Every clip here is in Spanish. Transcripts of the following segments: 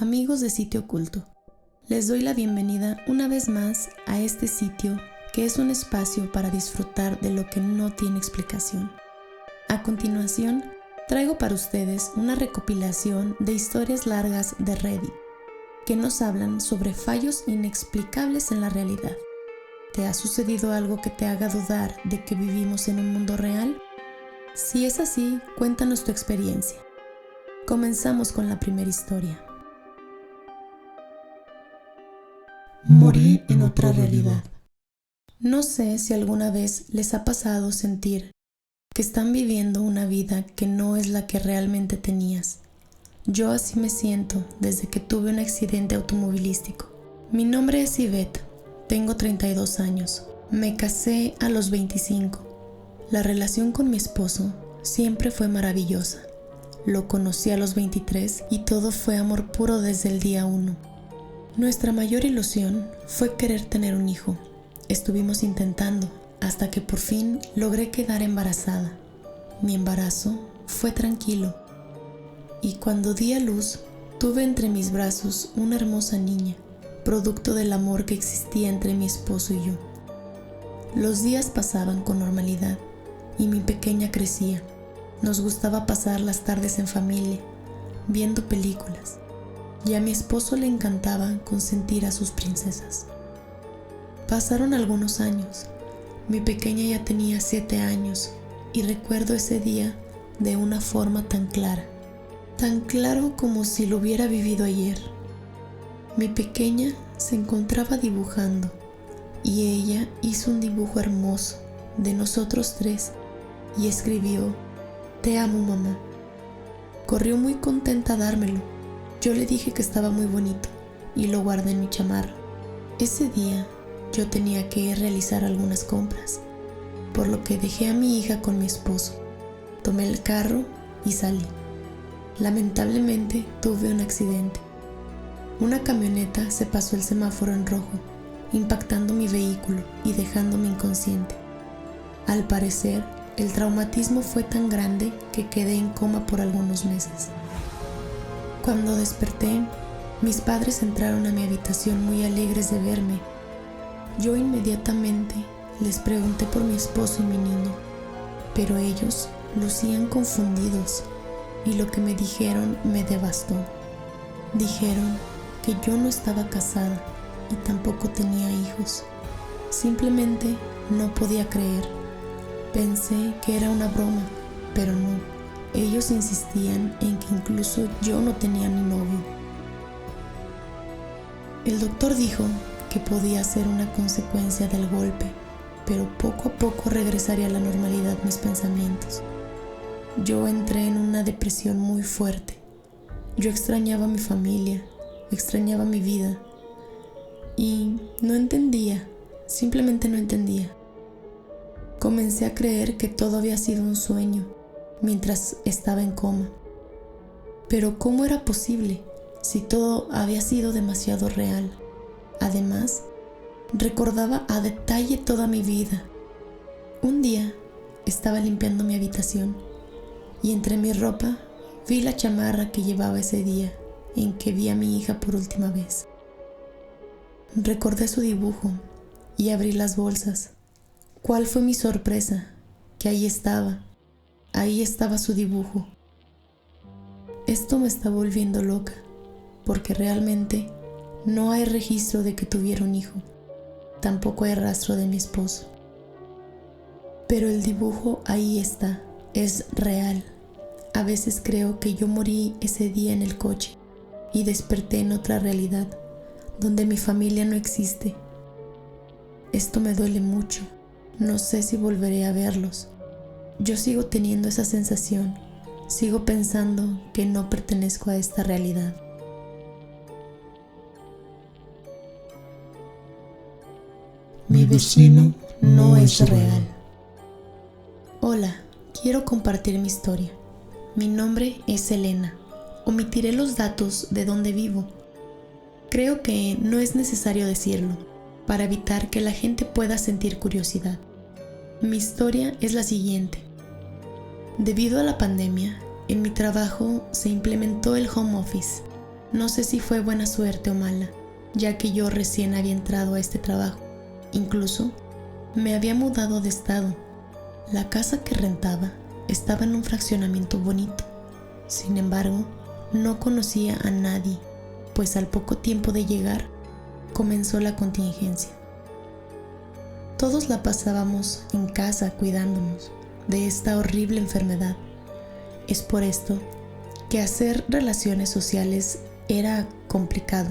Amigos de Sitio Oculto, les doy la bienvenida una vez más a este sitio que es un espacio para disfrutar de lo que no tiene explicación. A continuación, traigo para ustedes una recopilación de historias largas de Reddit que nos hablan sobre fallos inexplicables en la realidad. ¿Te ha sucedido algo que te haga dudar de que vivimos en un mundo real? Si es así, cuéntanos tu experiencia. Comenzamos con la primera historia. Morí en otra realidad. No sé si alguna vez les ha pasado sentir que están viviendo una vida que no es la que realmente tenías. Yo así me siento desde que tuve un accidente automovilístico. Mi nombre es Ivette, tengo 32 años. Me casé a los 25. La relación con mi esposo siempre fue maravillosa. Lo conocí a los 23 y todo fue amor puro desde el día 1. Nuestra mayor ilusión fue querer tener un hijo. Estuvimos intentando hasta que por fin logré quedar embarazada. Mi embarazo fue tranquilo y cuando di a luz tuve entre mis brazos una hermosa niña, producto del amor que existía entre mi esposo y yo. Los días pasaban con normalidad y mi pequeña crecía. Nos gustaba pasar las tardes en familia, viendo películas. Y a mi esposo le encantaba consentir a sus princesas. Pasaron algunos años. Mi pequeña ya tenía 7 años y recuerdo ese día de una forma tan clara. Tan claro como si lo hubiera vivido ayer. Mi pequeña se encontraba dibujando y ella hizo un dibujo hermoso de nosotros 3 y escribió: "Te amo, mamá". Corrió muy contenta a dármelo. Yo le dije que estaba muy bonito y lo guardé en mi chamarra. Ese día yo tenía que realizar algunas compras, por lo que dejé a mi hija con mi esposo. Tomé el carro y salí. Lamentablemente tuve un accidente. Una camioneta se pasó el semáforo en rojo, impactando mi vehículo y dejándome inconsciente. Al parecer, el traumatismo fue tan grande que quedé en coma por algunos meses. Cuando desperté, mis padres entraron a mi habitación muy alegres de verme. Yo inmediatamente les pregunté por mi esposo y mi niña, pero ellos lucían confundidos y lo que me dijeron me devastó. Dijeron que yo no estaba casada y tampoco tenía hijos. Simplemente no podía creer. Pensé que era una broma, pero no. Ellos insistían en que incluso yo no tenía ni novio. El doctor dijo que podía ser una consecuencia del golpe, pero poco a poco regresaría a la normalidad mis pensamientos. Yo entré en una depresión muy fuerte. Yo extrañaba a mi familia, extrañaba mi vida y no entendía, simplemente no entendía. Comencé a creer que todo había sido un sueño mientras estaba en coma. Pero ¿cómo era posible si todo había sido demasiado real? Además, recordaba a detalle toda mi vida. Un día estaba limpiando mi habitación y entre mi ropa vi la chamarra que llevaba ese día en que vi a mi hija por última vez. Recordé su dibujo y abrí las bolsas. ¿Cuál fue mi sorpresa? Que ahí estaba su dibujo. Esto me está volviendo loca, porque realmente no hay registro de que tuviera un hijo. Tampoco hay rastro de mi esposo. Pero el dibujo ahí está, es real. A veces creo que yo morí ese día en el coche y desperté en otra realidad, donde mi familia no existe. Esto me duele mucho. No sé si volveré a verlos. Yo sigo teniendo esa sensación, sigo pensando que no pertenezco a esta realidad. Mi vecino no es real. Hola, quiero compartir mi historia. Mi nombre es Elena. Omitiré los datos de donde vivo. Creo que no es necesario decirlo, para evitar que la gente pueda sentir curiosidad. Mi historia es la siguiente. Debido a la pandemia, en mi trabajo se implementó el home office. No sé si fue buena suerte o mala, ya que yo recién había entrado a este trabajo. Incluso me había mudado de estado. La casa que rentaba estaba en un fraccionamiento bonito. Sin embargo, no conocía a nadie, pues al poco tiempo de llegar, comenzó la contingencia. Todos la pasábamos en casa cuidándonos de esta horrible enfermedad. Es por esto que hacer relaciones sociales era complicado.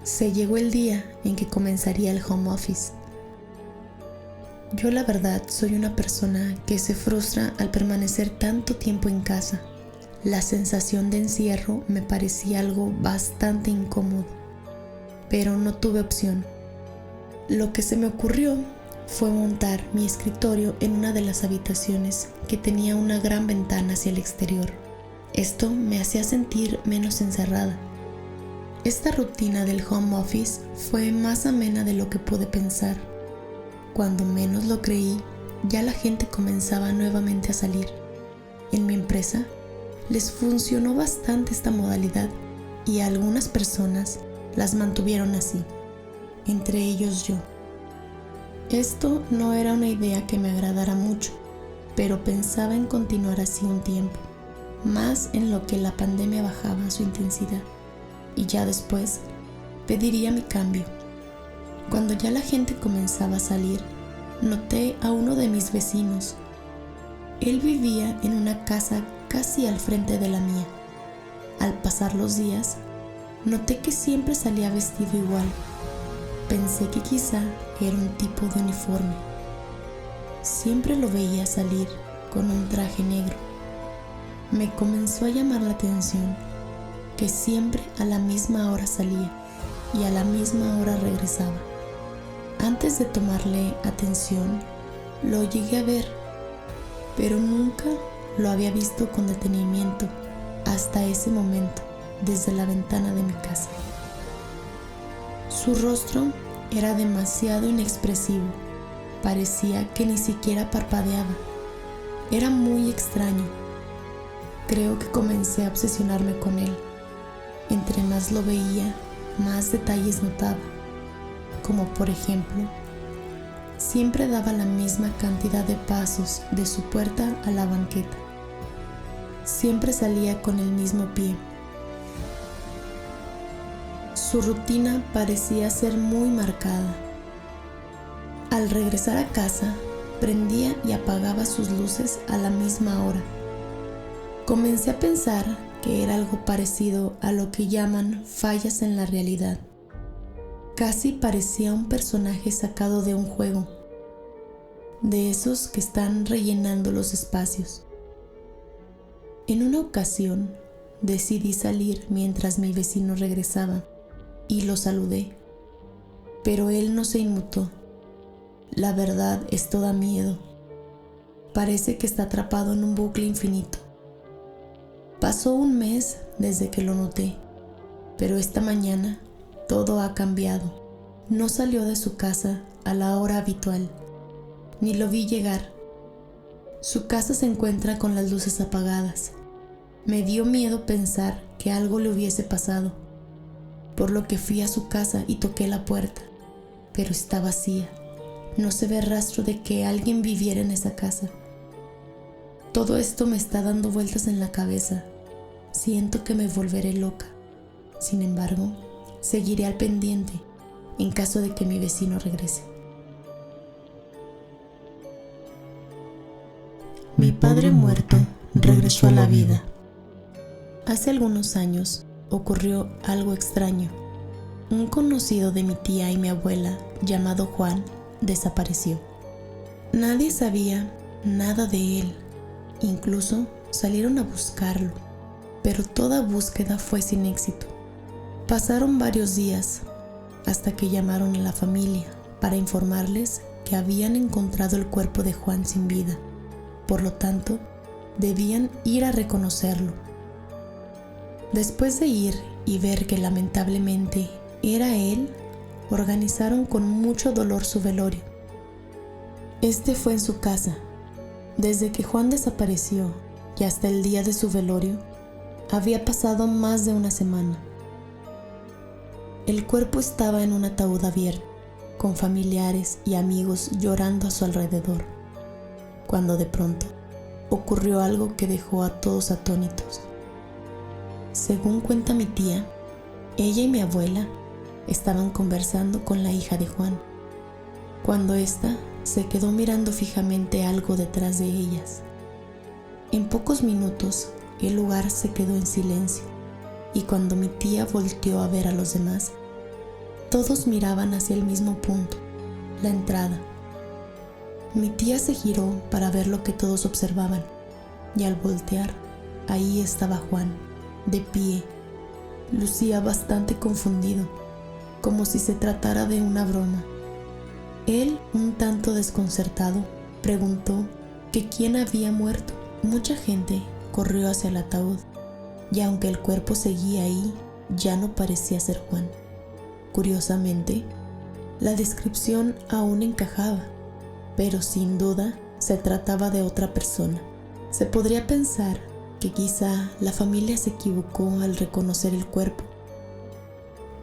Se llegó el día en que comenzaría el home office. Yo la verdad soy una persona que se frustra al permanecer tanto tiempo en casa. La sensación de encierro me parecía algo bastante incómodo, pero no tuve opción. Lo que se me ocurrió fue montar mi escritorio en una de las habitaciones que tenía una gran ventana hacia el exterior. Esto me hacía sentir menos encerrada. Esta rutina del home office fue más amena de lo que pude pensar. Cuando menos lo creí, ya la gente comenzaba nuevamente a salir. En mi empresa les funcionó bastante esta modalidad y a algunas personas las mantuvieron así, entre ellos yo. Esto no era una idea que me agradara mucho, pero pensaba en continuar así un tiempo, más en lo que la pandemia bajaba su intensidad, y ya después pediría mi cambio. Cuando ya la gente comenzaba a salir, noté a uno de mis vecinos. Él vivía en una casa casi al frente de la mía. Al pasar los días, noté que siempre salía vestido igual. Pensé que quizá era un tipo de uniforme. Siempre lo veía salir con un traje negro. Me comenzó a llamar la atención que siempre a la misma hora salía y a la misma hora regresaba. Antes de tomarle atención, lo llegué a ver, pero nunca lo había visto con detenimiento hasta ese momento desde la ventana de mi casa. Su rostro era demasiado inexpresivo, parecía que ni siquiera parpadeaba. Era muy extraño. Creo que comencé a obsesionarme con él. Entre más lo veía, más detalles notaba, como por ejemplo, siempre daba la misma cantidad de pasos de su puerta a la banqueta. Siempre salía con el mismo pie. Su rutina parecía ser muy marcada. Al regresar a casa, prendía y apagaba sus luces a la misma hora. Comencé a pensar que era algo parecido a lo que llaman fallas en la realidad. Casi parecía un personaje sacado de un juego, de esos que están rellenando los espacios. En una ocasión, decidí salir mientras mi vecino regresaba y lo saludé, pero él no se inmutó. La verdad, esto da miedo. Parece que está atrapado en un bucle infinito. Pasó un mes desde que lo noté, pero esta mañana todo ha cambiado. No salió de su casa a la hora habitual, ni lo vi llegar. Su casa se encuentra con las luces apagadas. Me dio miedo pensar que algo le hubiese pasado, por lo que fui a su casa y toqué la puerta, pero está vacía. No se ve rastro de que alguien viviera en esa casa. Todo esto me está dando vueltas en la cabeza. Siento que me volveré loca. Sin embargo, seguiré al pendiente en caso de que mi vecino regrese. Mi padre muerto regresó a la vida. Hace algunos años ocurrió algo extraño. Un conocido de mi tía y mi abuela, llamado Juan, desapareció. Nadie sabía nada de él. Incluso salieron a buscarlo, pero toda búsqueda fue sin éxito. Pasaron varios días hasta que llamaron a la familia para informarles que habían encontrado el cuerpo de Juan sin vida. Por lo tanto, debían ir a reconocerlo. Después de ir y ver que lamentablemente era él, organizaron con mucho dolor su velorio. Este fue en su casa. Desde que Juan desapareció y hasta el día de su velorio, Había pasado más de una semana. El cuerpo estaba en un ataúd abierto, con familiares y amigos llorando a su alrededor, cuando de pronto ocurrió algo que dejó a todos atónitos. Según cuenta mi tía, ella y mi abuela estaban conversando con la hija de Juan, cuando ésta se quedó mirando fijamente algo detrás de ellas. En pocos minutos, el lugar se quedó en silencio, y cuando mi tía volteó a ver a los demás, todos miraban hacia el mismo punto, la entrada. Mi tía se giró para ver lo que todos observaban, y al voltear, ahí estaba Juan, de pie. Lucía bastante confundido, como si se tratara de una broma. Él, un tanto desconcertado, preguntó que quién había muerto. Mucha gente corrió hacia el ataúd, y aunque el cuerpo seguía ahí, ya no parecía ser Juan. Curiosamente, la descripción aún encajaba, pero sin duda se trataba de otra persona. Se podría pensar que quizá la familia se equivocó al reconocer el cuerpo,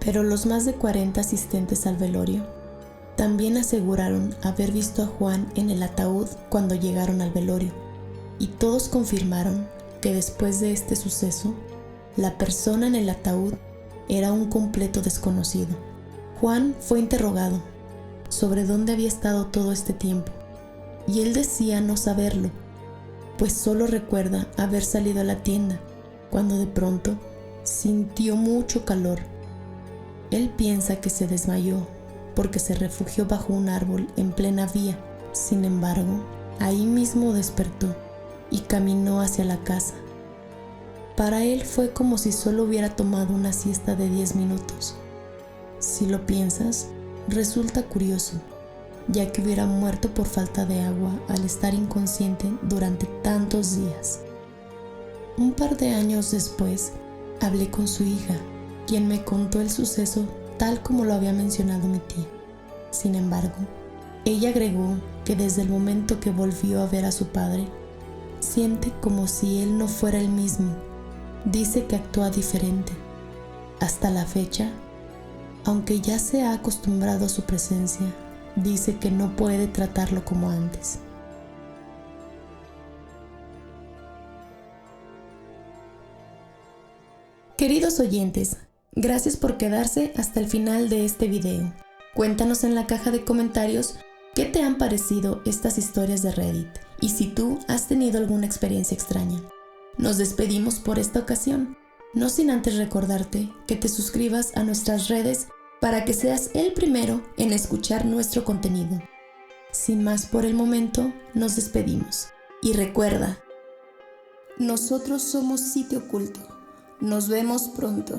pero los más de 40 asistentes al velorio también aseguraron haber visto a Juan en el ataúd cuando llegaron al velorio, y todos confirmaron que después de este suceso, la persona en el ataúd era un completo desconocido. Juan fue interrogado sobre dónde había estado todo este tiempo, y él decía no saberlo, pues solo recuerda haber salido a la tienda cuando de pronto sintió mucho calor. Él piensa que se desmayó porque se refugió bajo un árbol en plena vía. Sin embargo, ahí mismo despertó y caminó hacia la casa. Para él fue como si solo hubiera tomado una siesta de 10 minutos. Si lo piensas, resulta curioso, ya que hubiera muerto por falta de agua al estar inconsciente durante tantos días. Un par de años después, hablé con su hija, quien me contó el suceso tal como lo había mencionado mi tía. Sin embargo, ella agregó que desde el momento que volvió a ver a su padre, siente como si él no fuera el mismo. Dice que actúa diferente. Hasta la fecha, aunque ya se ha acostumbrado a su presencia, dice que no puede tratarlo como antes. Queridos oyentes, gracias por quedarse hasta el final de este video. Cuéntanos en la caja de comentarios qué te han parecido estas historias de Reddit y si tú has tenido alguna experiencia extraña. Nos despedimos por esta ocasión, no sin antes recordarte que te suscribas a nuestras redes para que seas el primero en escuchar nuestro contenido. Sin más por el momento, nos despedimos. Y recuerda, nosotros somos Sitio Oculto. Nos vemos pronto.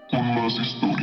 Con más historias.